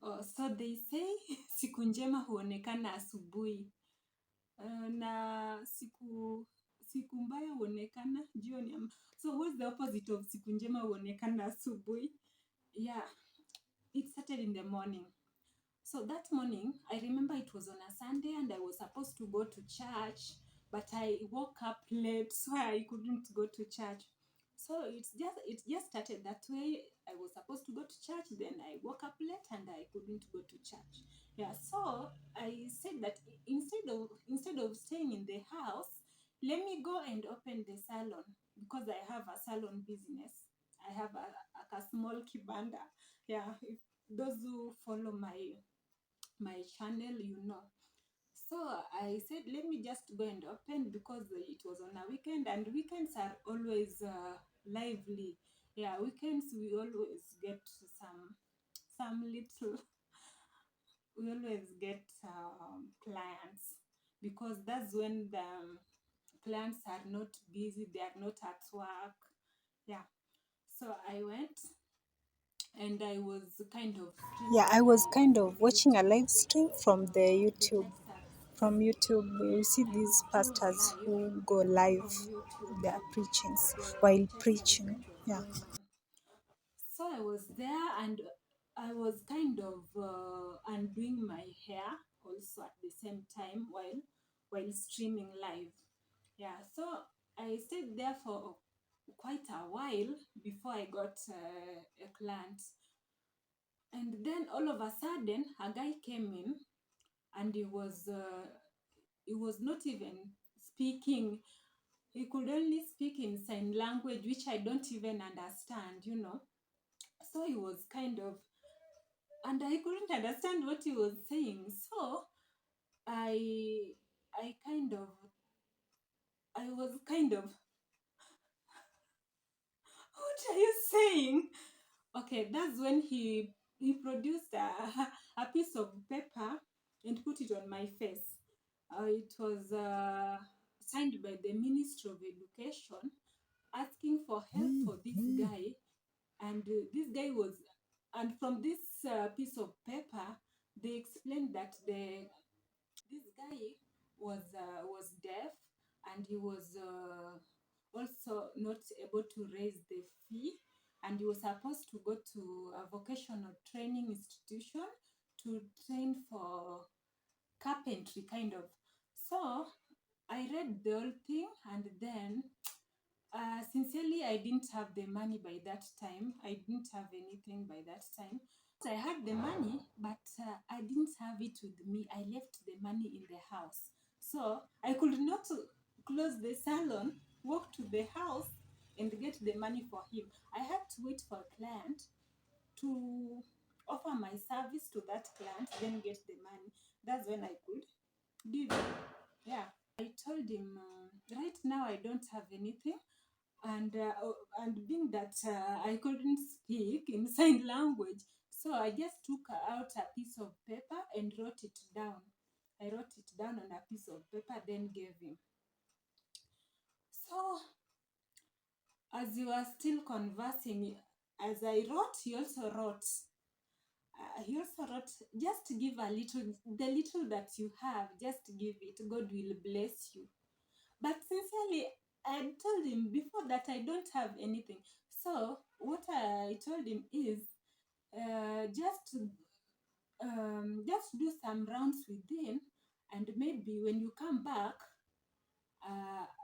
So they say siku njema huonekana asubuhi. Na siku mbaya huonekana jioni. So what's the opposite of siku njema huonekana asubuhi? Yeah, it started in the morning. So that morning, I remember it was on a Sunday and I was supposed to go to church, but I woke up late, so I couldn't go to church. So it just started that way. I was supposed to go to church, then I woke up late and I couldn't go to church. Yeah, so I said that instead of staying in the house, let me go and open the salon because I have a salon business. I have a small kibanda. Yeah, if those who follow my channel, you know. So I said, let me just go and open because it was on a weekend, and weekends are always lively. Yeah, weekends we always get some little. We always get clients because that's when the clients are not busy. They are not at work. Yeah. So I went and I was kind of Yeah, I was kind of watching a live stream from the the YouTube. text service. From YouTube, you see I these was followed pastors live who go live from YouTube, their preachings the while church service preaching. that was Yeah. going on. So I was there and I was kind of undoing my hair also at the same time while streaming live. Yeah, so I stayed there for quite a while before I got a client. And then all of a sudden, a guy came in and he was not even speaking. He could only speak in sign language, which I don't even understand, you know. So he was kind of, and I couldn't understand what he was saying. So I, I kind of, I was kind of, what are you saying? Okay, that's when he produced a piece of paper and put it on my face. It was signed by the Ministry of Education asking for help for this guy. And this guy was, and from this piece of paper, they explained that this guy was deaf and he was also not able to raise the fee, and he was supposed to go to a vocational training institution to train for carpentry kind of. So I read the whole thing, and then sincerely, I didn't have the money by that time. I didn't have anything by that time. I had the money, but I didn't have it with me. I left the money in the house. So I could not close the salon, walk to the house, and get the money for him. I had to wait for a client to offer my service to that client, then get the money. That's when I could give him. Yeah. I told him, right now I don't have anything, and being that I couldn't speak in sign language, so I just took out a piece of paper and wrote it down. I wrote it down on a piece of paper, then gave him. So as we were still conversing, as I wrote, he also wrote. He also wrote, just give a little, the little that you have, just give it. God will bless you. But sincerely, I told him before that I don't have anything. So what I told him is just do some rounds within, and maybe when you come back,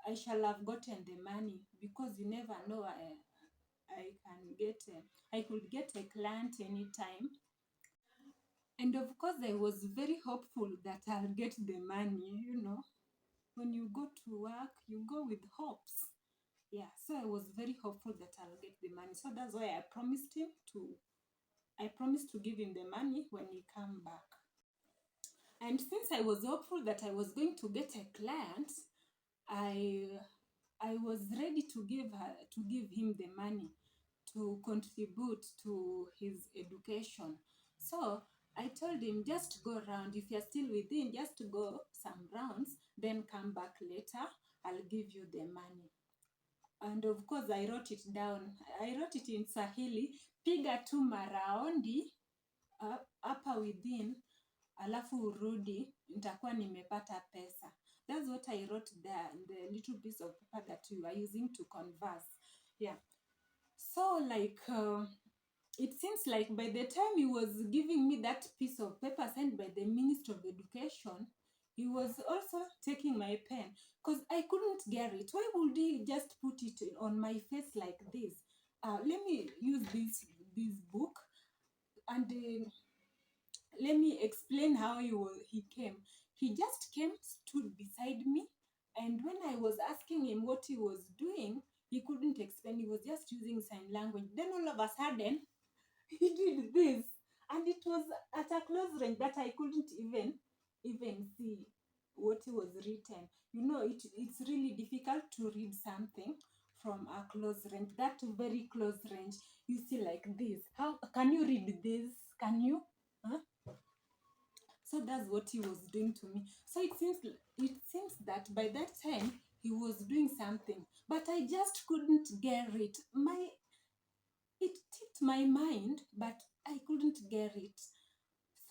I shall have gotten the money, because you never know. I could get a client anytime. And of course, I was very hopeful that I'll get the money. You know, when you go to work, you go with hopes. Yeah, so I was very hopeful that I'll get the money. So that's why I promised to give him the money when he come back. And since I was hopeful that I was going to get a client, I I was ready to give him the money to contribute to his education. So I told him, just go around. If you're still within, just go some rounds, then come back later. I'll give you the money. And of course, I wrote it down. I wrote it in Swahili, piga tu maraundi hapa within, alafu urudi, nitakuwa nimepata pesa. That's what I wrote there in the little piece of paper that we were using to converse. Yeah. So like it seems like by the time he was giving me that piece of paper sent by the Minister of Education, he was also taking my pen, because I couldn't get it. Why would he just put it on my face like this? Let me use this book, and let me explain how he came. He just came, stood beside me, and when I was asking him what he was doing, he couldn't explain. He was just using sign language. Then all of a sudden, he did this, and it was at a close range that I couldn't even see what was written. You know, it's really difficult to read something from a close range. That very close range, you see like this. How can you read this? Can you? Huh? So that's what he was doing to me. So it seems that by that time he was doing something, but I just couldn't get it. It tipped my mind, but I couldn't get it.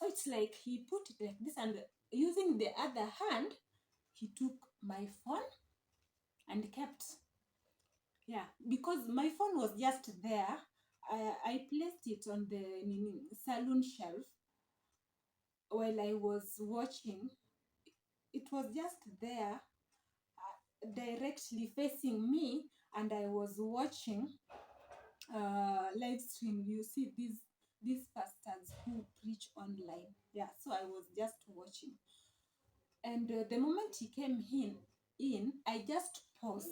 So it's like he put it like this, and using the other hand, he took my phone and kept. Yeah, because my phone was just there. I placed it on the saloon shelf while I was watching. It was just there, directly facing me, and I was watching live stream. You see these pastors who preach online. Yeah, so I was just watching, and the moment he came in, I just paused.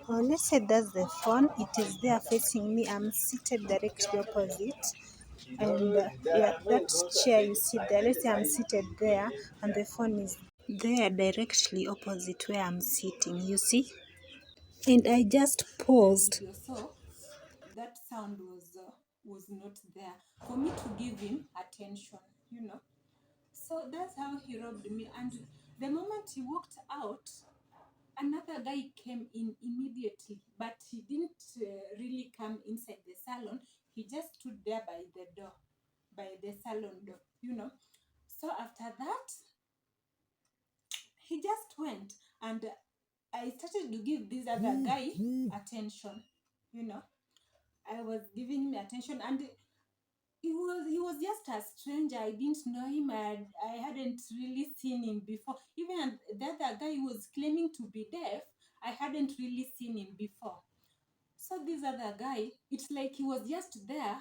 Let's say that's the phone. It is there facing me. I'm seated directly opposite. And yeah, that chair you see there, let's say I'm seated there, and the phone is there directly opposite where I'm sitting, you see? And I just paused. Video, so that sound was not there for me to give him attention, you know. So that's how he robbed me. And the moment he walked out, another guy came in immediately, but he didn't really come inside the salon. He just stood there by the door, by the salon door, you know. So after that, he just went, and I started to give this other guy attention, you know. I was giving him attention, and he was just a stranger. I didn't know him. I hadn't really seen him before. Even the other guy who was claiming to be deaf, I hadn't really seen him before. So this other guy, it's like he was just there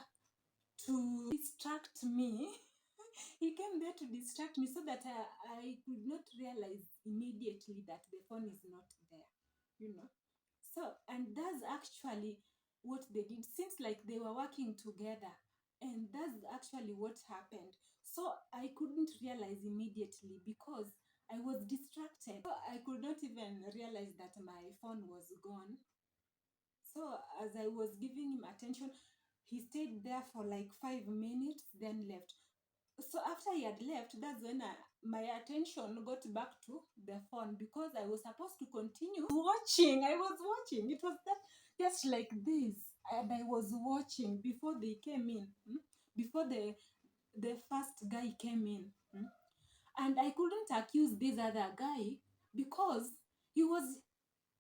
to distract me. He came there to distract me so that I could not realize immediately that the phone is not there, you know. So, and that's actually what they did. Seems like they were working together, and that's actually what happened. So I couldn't realize immediately because I was distracted. So I could not even realize that my phone was gone. So as I was giving him attention, he stayed there for like 5 minutes, then left. So after he had left, that's when my attention got back to the phone, because I was supposed to continue watching. I was watching. It was that just like this, and I was watching before they came in, before the first guy came in, and I couldn't accuse this other guy because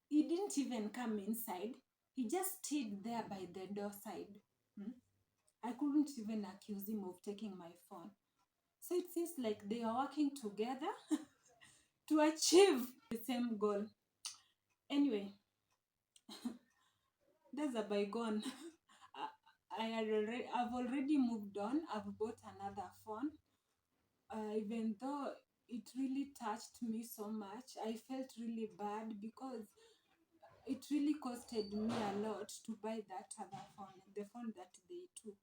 he didn't even come inside. He just stayed there by the door side. I couldn't even accuse him of taking my phone. So it seems like they are working together to achieve the same goal. Anyway, that's a bygone. I've already moved on. I've bought another phone. Even though it really touched me so much, I felt really bad because it really costed me a lot to buy that other phone, the phone that they took.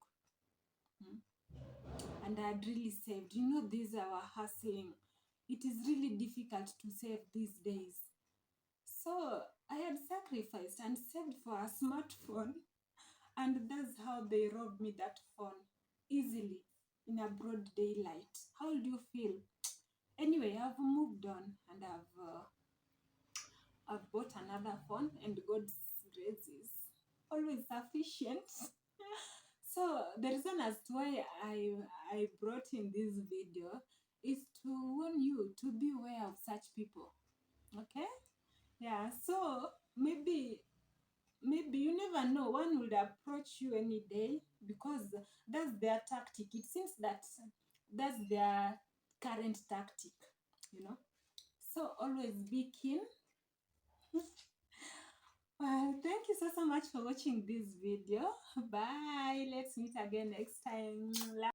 And I had really saved. You know, these are hustling. It is really difficult to save these days. So I had sacrificed and saved for a smartphone, and that's how they robbed me that phone easily in a broad daylight. How do you feel? Anyway, I've moved on, and I've bought another phone, and God's grace is always sufficient. So the reason as to why I brought in this video is to warn you to be aware of such people. Okay? Yeah, so maybe you never know, one would approach you any day because that's their tactic. It seems that that's their current tactic, you know. So always be keen. Well, thank you so much for watching this video. Bye. Let's meet again next time.